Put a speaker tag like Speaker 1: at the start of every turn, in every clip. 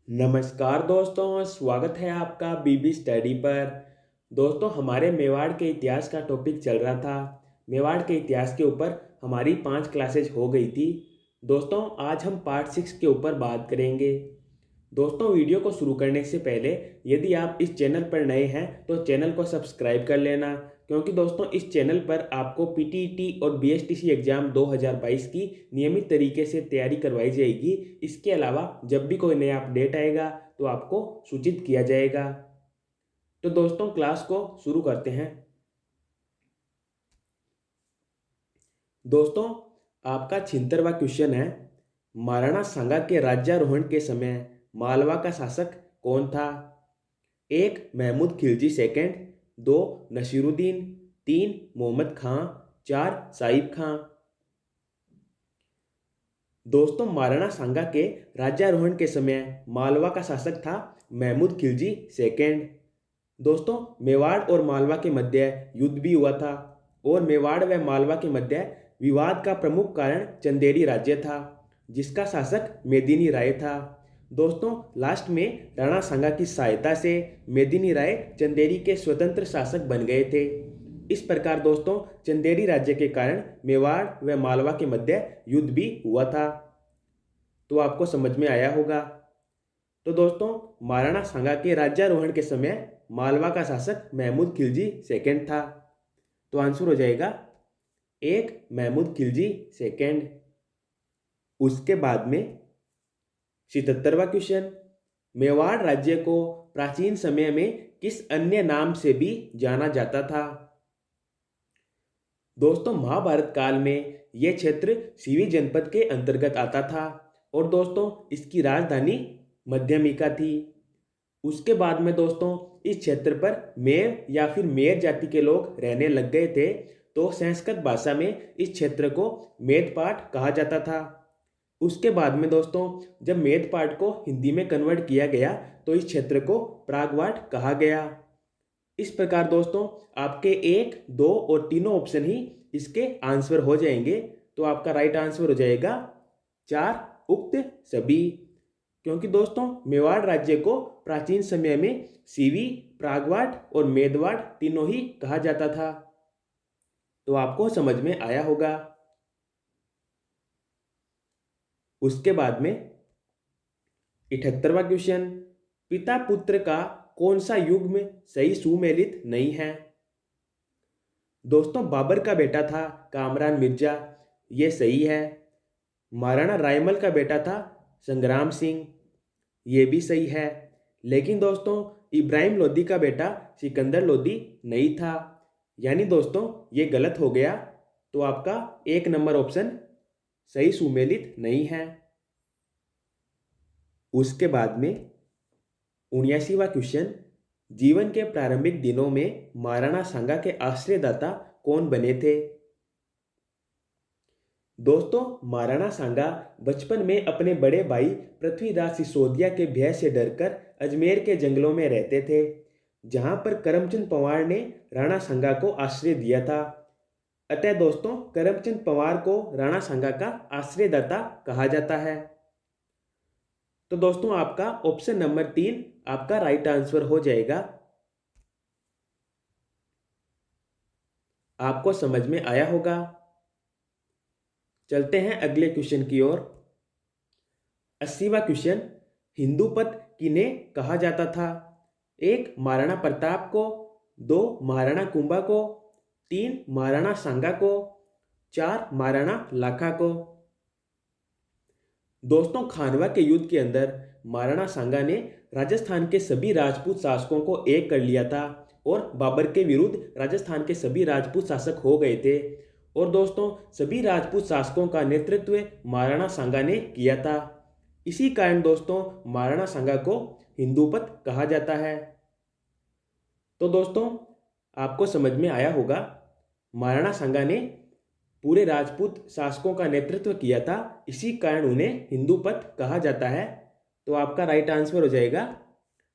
Speaker 1: नमस्कार दोस्तों, स्वागत है आपका बीबी स्टडी पर। दोस्तों, हमारे मेवाड़ के इतिहास का टॉपिक चल रहा था। मेवाड़ के इतिहास के ऊपर हमारी 5 क्लासेज हो गई थी। दोस्तों, आज हम पार्ट 6 के ऊपर बात करेंगे। दोस्तों, वीडियो को शुरू करने से पहले यदि आप इस चैनल पर नए हैं तो चैनल को सब्सक्राइब कर लेना, क्योंकि दोस्तों इस चैनल पर आपको पीटीईटी और बीएसटीसी एग्ज़ाम 2022 की नियमित तरीके से तैयारी करवाई जाएगी। इसके अलावा जब भी कोई नया अपडेट आएगा तो आपको सूचित किया जाएगा। तो दोस्तों, क्लास को शुरू करते हैं। दोस्तों, आपका 76वां क्वेश्चन है, महाराणा सांगा के राज्यारोहण के समय मालवा का शासक कौन था? 1 महमूद खिलजी सेकंड, 2 नसीरुद्दीन, 3 मोहम्मद खां, 4 साहिब खां। दोस्तों, महाराणा सांगा के राज्यारोहण के समय मालवा का शासक था महमूद खिलजी सेकंड। दोस्तों, मेवाड़ और मालवा के मध्य युद्ध भी हुआ था और मेवाड़ व मालवा के मध्य विवाद का प्रमुख कारण चंदेरी राज्य था, जिसका शासक मेदिनी राय था। दोस्तों, लास्ट में राणा सांगा की सहायता से मेदिनी राय चंदेरी के स्वतंत्र शासक बन गए थे। इस प्रकार दोस्तों, चंदेरी राज्य के कारण मेवाड़ व मालवा के मध्य युद्ध भी हुआ था। तो आपको समझ में आया होगा। तो दोस्तों, महाराणा सांगा के राज्यारोहण के समय मालवा का शासक महमूद खिलजी सेकंड था। तो आंसर हो जाएगा 1 महमूद खिलजी सेकंड। उसके बाद में 77वां क्वेश्चन, मेवाड़ राज्य को प्राचीन समय में किस अन्य नाम से भी जाना जाता था? दोस्तों, महाभारत काल में यह क्षेत्र सीवी जनपद के अंतर्गत आता था और दोस्तों इसकी राजधानी मध्यमिका थी। उसके बाद में दोस्तों इस क्षेत्र पर मेव या फिर मेयर जाति के लोग रहने लग गए थे, तो संस्कृत भाषा में इस क्षेत्र को मेदपाट कहा जाता था। उसके बाद में दोस्तों जब मेदपाट को हिंदी में कन्वर्ट किया गया तो इस क्षेत्र को प्रागवाट कहा गया। इस प्रकार दोस्तों आपके 1, 2 और तीनों ऑप्शन ही इसके आंसर हो जाएंगे। तो आपका राइट आंसर हो जाएगा 4 उक्त सभी। क्योंकि दोस्तों मेवाड़ राज्य को प्राचीन समय में सीवी, प्रागवाट और मेदवाड़ तीनों ही कहा जाता था। तो आपको समझ में आया होगा। उसके बाद में 78वां क्वेश्चन, पिता पुत्र का कौन सा युग्म सही सुमेलित नहीं है? दोस्तों, बाबर का बेटा था कामरान मिर्जा, ये सही है। महाराणा रायमल का बेटा था संग्राम सिंह, ये भी सही है। लेकिन दोस्तों इब्राहिम लोदी का बेटा सिकंदर लोदी नहीं था, यानी दोस्तों ये गलत हो गया। तो आपका 1 नंबर ऑप्शन सही सुमेलित नहीं है। उसके बाद में 79वां क्वेश्चन, जीवन के प्रारंभिक दिनों में महाराणा सांगा के आश्रयदाता कौन बने थे? दोस्तों, महाराणा सांगा बचपन में अपने बड़े भाई पृथ्वीराज सिसोदिया के भय से डरकर अजमेर के जंगलों में रहते थे, जहां पर करमचंद पवार ने राणा सांगा को आश्रय दिया था। अतः दोस्तों करमचंद पवार को राणा सांगा का आश्रयदाता कहा जाता है। तो दोस्तों आपका ऑप्शन नंबर 3 आपका राइट आंसर हो जाएगा। आपको समझ में आया होगा। चलते हैं अगले क्वेश्चन की ओर। 80वां क्वेश्चन, हिंदूपत किन्हें कहा जाता था? 1 महाराणा प्रताप को, 2 महाराणा कुंभा को, 3 महाराणा सांगा को, 4 महाराणा लाखा को। दोस्तों, खानवा के युद्ध के अंदर महाराणा सांगा ने राजस्थान के सभी राजपूत शासकों को एक कर लिया था और बाबर के विरुद्ध राजस्थान के सभी राजपूत शासक हो गए थे। और दोस्तों सभी राजपूत शासकों का नेतृत्व महाराणा सांगा ने किया था। इसी कारण दोस्तों महाराणा सांगा को हिंदूपत कहा जाता है। तो दोस्तों आपको समझ में आया होगा, महाराणा सांगा ने पूरे राजपूत शासकों का नेतृत्व किया था, इसी कारण उन्हें हिंदूपत कहा जाता है। तो आपका राइट आंसर हो जाएगा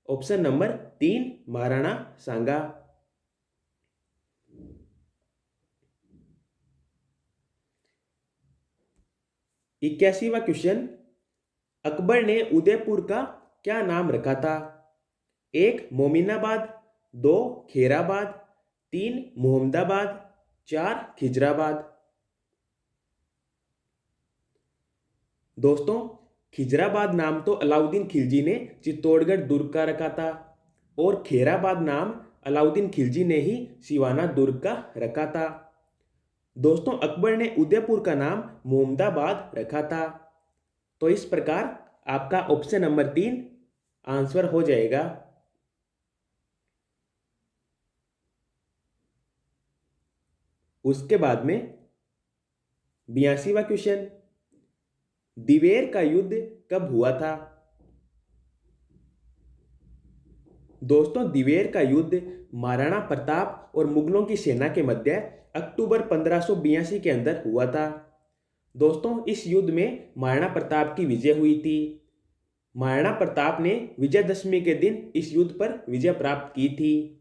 Speaker 1: ऑप्शन नंबर 3 महाराणा सांगा। 81वां क्वेश्चन, अकबर ने उदयपुर का क्या नाम रखा था? 1 मोमिनाबाद, 2 खेराबाद, 3 मोहम्मदाबाद, 4 खिजराबाद। दोस्तों, खिजराबाद नाम तो अलाउद्दीन खिलजी ने चित्तौड़गढ़ दुर्ग का रखा था और खेराबाद नाम अलाउद्दीन खिलजी ने ही सिवाना दुर्ग का रखा था। दोस्तों, अकबर ने उदयपुर का नाम मोहम्मदाबाद रखा था। तो इस प्रकार आपका ऑप्शन नंबर 3 आंसर हो जाएगा। उसके बाद में 82वां क्वेश्चन, दिवेर का युद्ध कब हुआ था? दोस्तों, दिवेर का युद्ध महाराणा प्रताप और मुगलों की सेना के मध्य अक्टूबर 1582 के अंदर हुआ था। दोस्तों, इस युद्ध में महाराणा प्रताप की विजय हुई थी। महाराणा प्रताप ने विजयदशमी के दिन इस युद्ध पर विजय प्राप्त की थी।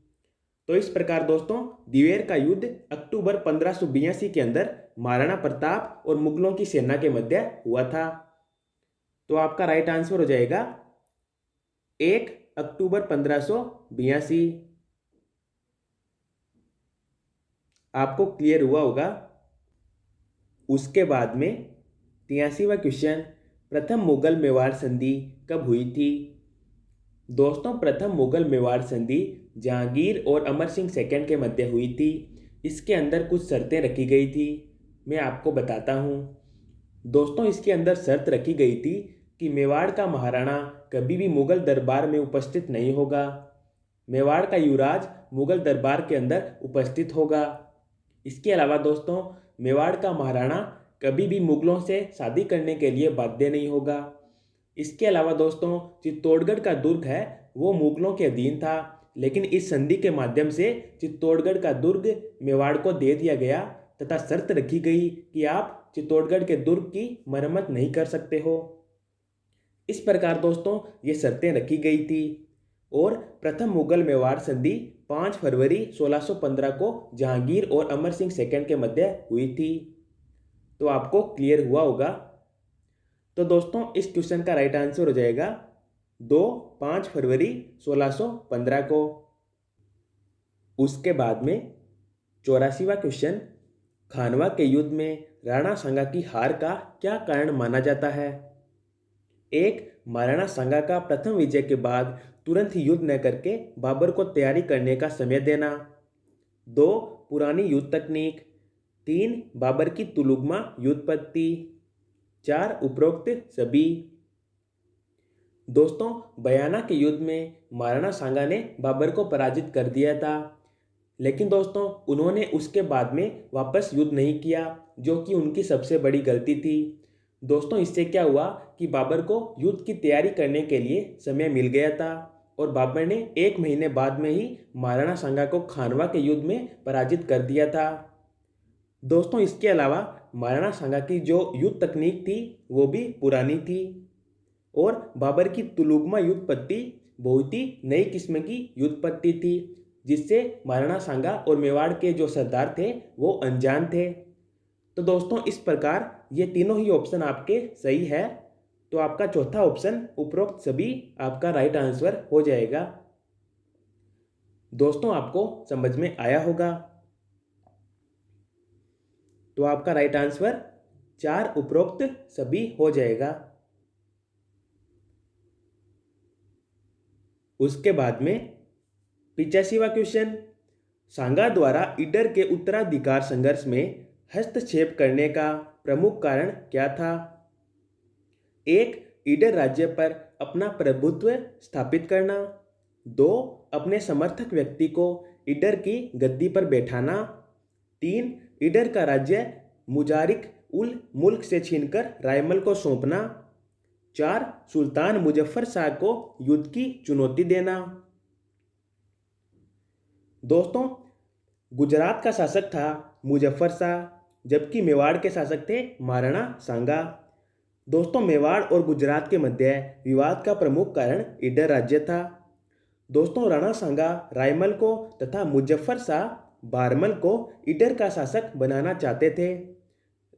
Speaker 1: तो इस प्रकार दोस्तों, दिवेर का युद्ध अक्टूबर 1582 के अंदर महाराणा प्रताप और मुगलों की सेना के मध्य हुआ था। तो आपका राइट आंसर हो जाएगा 1 अक्टूबर 1582। आपको क्लियर हुआ होगा। उसके बाद में 83वां क्वेश्चन, प्रथम मुगल मेवाड़ संधि कब हुई थी? दोस्तों, प्रथम मुगल मेवाड़ संधि जहांगीर और अमर सिंह सेकंड के मध्य हुई थी। इसके अंदर कुछ शर्तें रखी गई थी, मैं आपको बताता हूँ। दोस्तों, इसके अंदर शर्त रखी गई थी कि मेवाड़ का महाराणा कभी भी मुगल दरबार में उपस्थित नहीं होगा। मेवाड़ का युवराज मुगल दरबार के अंदर उपस्थित होगा। इसके अलावा दोस्तों, मेवाड़ का महाराणा कभी भी मुगलों से शादी करने के लिए बाध्य नहीं होगा। इसके अलावा दोस्तों, चित्तौड़गढ़ का दुर्ग है वो मुगलों के अधीन था, लेकिन इस संधि के माध्यम से चित्तौड़गढ़ का दुर्ग मेवाड़ को दे दिया गया तथा शर्त रखी गई कि आप चित्तौड़गढ़ के दुर्ग की मरम्मत नहीं कर सकते हो। इस प्रकार दोस्तों, ये शर्तें रखी गई थी और प्रथम मुगल मेवाड़ संधि 5 फरवरी 1615 को जहांगीर और अमर सिंह सेकंड के मध्य हुई थी। तो आपको क्लियर हुआ होगा। तो दोस्तों, इस क्वेश्चन का राइट आंसर हो जाएगा 5 फरवरी 1615 को। उसके बाद में 84वां क्वेश्चन, खानवा के युद्ध में राणा सांगा की हार का क्या कारण माना जाता है? 1 महाराणा सांगा का प्रथम विजय के बाद तुरंत ही युद्ध न करके बाबर को तैयारी करने का समय देना। 2 पुरानी युद्ध तकनीक। 3 बाबर की तुलुगमा युद्ध पद्धति। 4 उपरोक्त सभी। दोस्तों, बयाना के युद्ध में महाराणा सांगा ने बाबर को पराजित कर दिया था, लेकिन दोस्तों उन्होंने उसके बाद में वापस युद्ध नहीं किया, जो कि उनकी सबसे बड़ी गलती थी। दोस्तों, इससे क्या हुआ कि बाबर को युद्ध की तैयारी करने के लिए समय मिल गया था और बाबर ने 1 महीने बाद में ही महाराणा सांगा को खानवा के युद्ध में पराजित कर दिया था। दोस्तों, इसके अलावा महाराणा सांगा की जो युद्ध तकनीक थी वो भी पुरानी थी और बाबर की तुलुगमा युद्ध पद्धति बहुत ही नई किस्म की युद्ध पद्धति थी, जिससे महाराणा सांगा और मेवाड़ के जो सरदार थे वो अनजान थे। तो दोस्तों, इस प्रकार ये तीनों ही ऑप्शन आपके सही है। तो आपका चौथा ऑप्शन उपरोक्त सभी आपका राइट आंसर हो जाएगा। दोस्तों, आपको समझ में आया होगा। तो आपका राइट आंसर 4 उपरोक्त सभी हो जाएगा। उसके बाद में 85वां क्वेश्चन, सांगा द्वारा ईडर के उत्तराधिकार संघर्ष में हस्तक्षेप करने का प्रमुख कारण क्या था? 1 ईडर राज्य पर अपना प्रभुत्व स्थापित करना। 2 अपने समर्थक व्यक्ति को ईडर की गद्दी पर बैठाना। 3 ईडर का राज्य मुजारिक उल मुल्क से छीनकर रायमल को सौंपना। 4 सुल्तान मुजफ्फर शाह को युद्ध की चुनौती देना। दोस्तों, गुजरात का शासक था मुजफ्फर शाह, जबकि मेवाड़ के शासक थे महाराणा सांगा। दोस्तों, मेवाड़ और गुजरात के मध्य विवाद का प्रमुख कारण ईडर राज्य था। दोस्तों, राणा सांगा रायमल को तथा मुजफ्फर शाह बारमल को ईडर का शासक बनाना चाहते थे।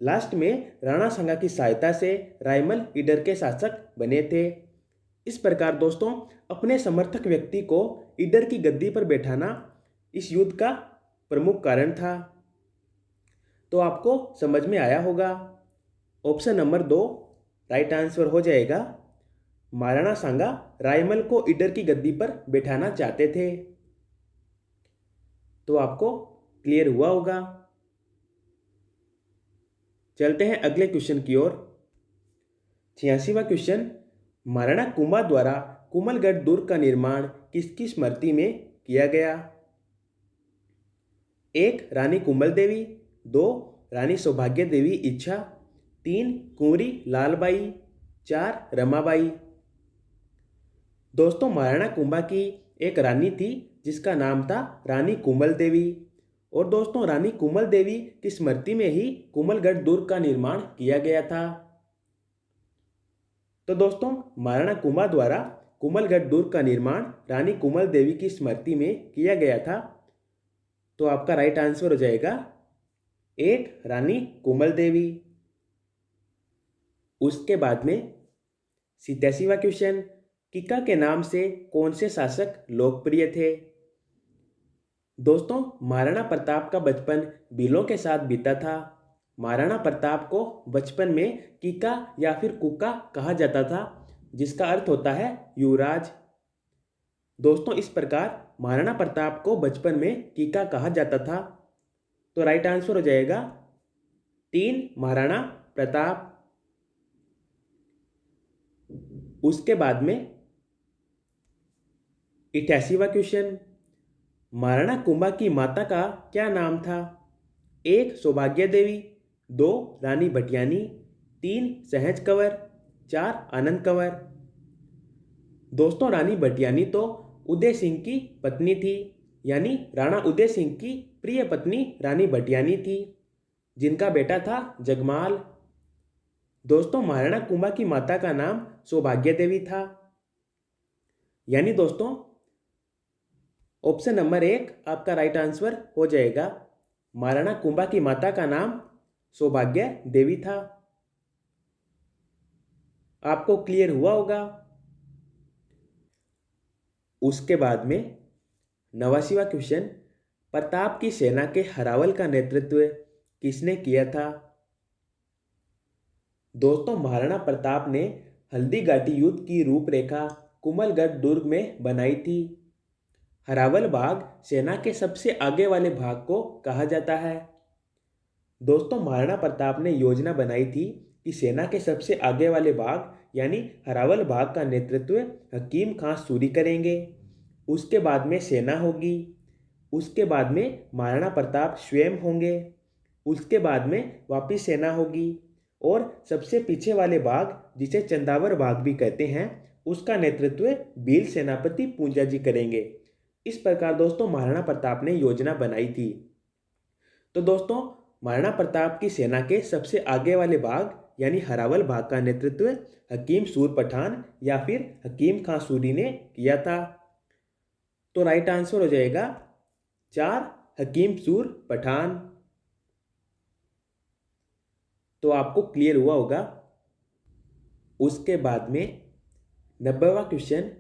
Speaker 1: लास्ट में राणा सांगा की सहायता से रायमल ईडर के शासक बने थे। इस प्रकार दोस्तों अपने समर्थक व्यक्ति को ईडर की गद्दी पर बैठाना इस युद्ध का प्रमुख कारण था। तो आपको समझ में आया होगा। ऑप्शन नंबर 2 राइट आंसर हो जाएगा। महाराणा सांगा रायमल को ईडर की गद्दी पर बैठाना चाहते थे। तो आपको क्लियर हुआ होगा। चलते हैं अगले क्वेश्चन की ओर। 86वां क्वेश्चन, महाराणा कुंभा द्वारा कुमलगढ़ दुर्ग का निर्माण किसकी स्मृति में किया गया? 1 रानी कुंभल देवी, 2 रानी सौभाग्य देवी इच्छा, 3 कुंवरी लालबाई, 4 रमाबाई। दोस्तों महाराणा कुंभा की एक रानी थी जिसका नाम था रानी कुंभल देवी, और दोस्तों रानी कुंभल देवी की स्मृति में ही कुमलगढ़ दुर्ग का निर्माण किया गया था। तो दोस्तों महाराणा कुंभा द्वारा कुमलगढ़ दुर्ग का निर्माण रानी कुंभल देवी की स्मृति में किया गया था। तो आपका राइट आंसर हो जाएगा 1 रानी कुंभल देवी। उसके बाद में 87वां क्वेश्चन, किका के नाम से कौन से शासक लोकप्रिय थे? दोस्तों महाराणा प्रताप का बचपन भीलों के साथ बीता था। महाराणा प्रताप को बचपन में किका या फिर कुका कहा जाता था, जिसका अर्थ होता है युवराज। दोस्तों इस प्रकार महाराणा प्रताप को बचपन में किका कहा जाता था। तो राइट आंसर हो जाएगा 3 महाराणा प्रताप। उसके बाद में 88वां क्वेश्चन, महाराणा कुंभा की माता का क्या नाम था? 1 सौभाग्य देवी, 2 रानी भटियानी, 3 सहज कंवर, 4 आनंद कंवर। दोस्तों रानी भटियानी तो उदय सिंह की पत्नी थी, यानी राणा उदय सिंह की प्रिय पत्नी रानी भटियानी थी, जिनका बेटा था जगमाल। दोस्तों महाराणा कुंभा की माता का नाम सौभाग्य देवी था। यानी दोस्तों ऑप्शन नंबर 1 आपका राइट आंसर हो जाएगा। महाराणा कुंभा की माता का नाम सौभाग्य देवी था। आपको क्लियर हुआ होगा। उसके बाद में 89वां क्वेश्चन, प्रताप की सेना के हरावल का नेतृत्व किसने किया था? दोस्तों महाराणा प्रताप ने हल्दी घाटी युद्ध की रूपरेखा कुमलगढ़ दुर्ग में बनाई थी। हरावल भाग सेना के सबसे आगे वाले भाग को कहा जाता है। दोस्तों महाराणा प्रताप ने योजना बनाई थी कि सेना के सबसे आगे वाले भाग यानी हरावल भाग का नेतृत्व हकीम खां सूरी करेंगे। उसके बाद में सेना होगी। उसके बाद में महाराणा प्रताप स्वयं होंगे। उसके बाद में वापिस सेना होगी, और सबसे पीछे वाले भाग जिसे चंदावर भाग भी कहते हैं, उसका नेतृत्व भील सेनापति पूंजा जी करेंगे। इस प्रकार दोस्तों महाराणा प्रताप ने योजना बनाई थी। तो दोस्तों महाराणा प्रताप की सेना के सबसे आगे वाले भाग यानी हरावल भाग का नेतृत्व हकीम सूर पठान या फिर हकीम खां सूरी ने किया था। तो राइट आंसर हो जाएगा 4 हकीम सूर पठान। तो आपको क्लियर हुआ होगा। उसके बाद में 90वां क्वेश्चन,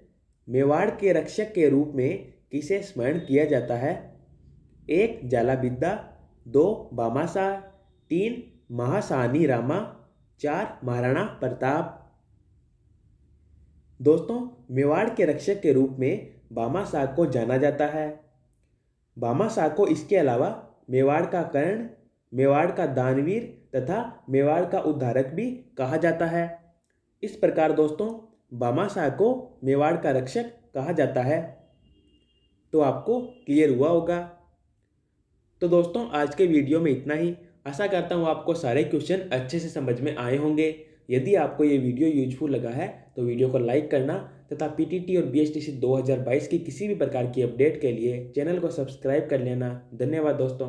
Speaker 1: मेवाड़ के रक्षक के रूप में किसे स्मरण किया जाता है? 1 जालाबिद्दा, 2 बामाशाह, 3 महासानी रामा, 4 महाराणा प्रताप। दोस्तों मेवाड़ के रक्षक के रूप में बामाशाह को जाना जाता है। बामाशाह को इसके अलावा मेवाड़ का कर्ण, मेवाड़ का दानवीर तथा मेवाड़ का उद्धारक भी कहा जाता है। इस प्रकार दोस्तों बामाशाह को मेवाड़ का रक्षक कहा जाता है। तो आपको क्लियर हुआ होगा। तो दोस्तों आज के वीडियो में इतना ही। आशा करता हूँ आपको सारे क्वेश्चन अच्छे से समझ में आए होंगे। यदि आपको ये वीडियो यूजफुल लगा है तो वीडियो को लाइक करना तथा पीटीटी और बीएसटीसी 2022 की किसी भी प्रकार की अपडेट के लिए चैनल को सब्सक्राइब कर लेना। धन्यवाद दोस्तों।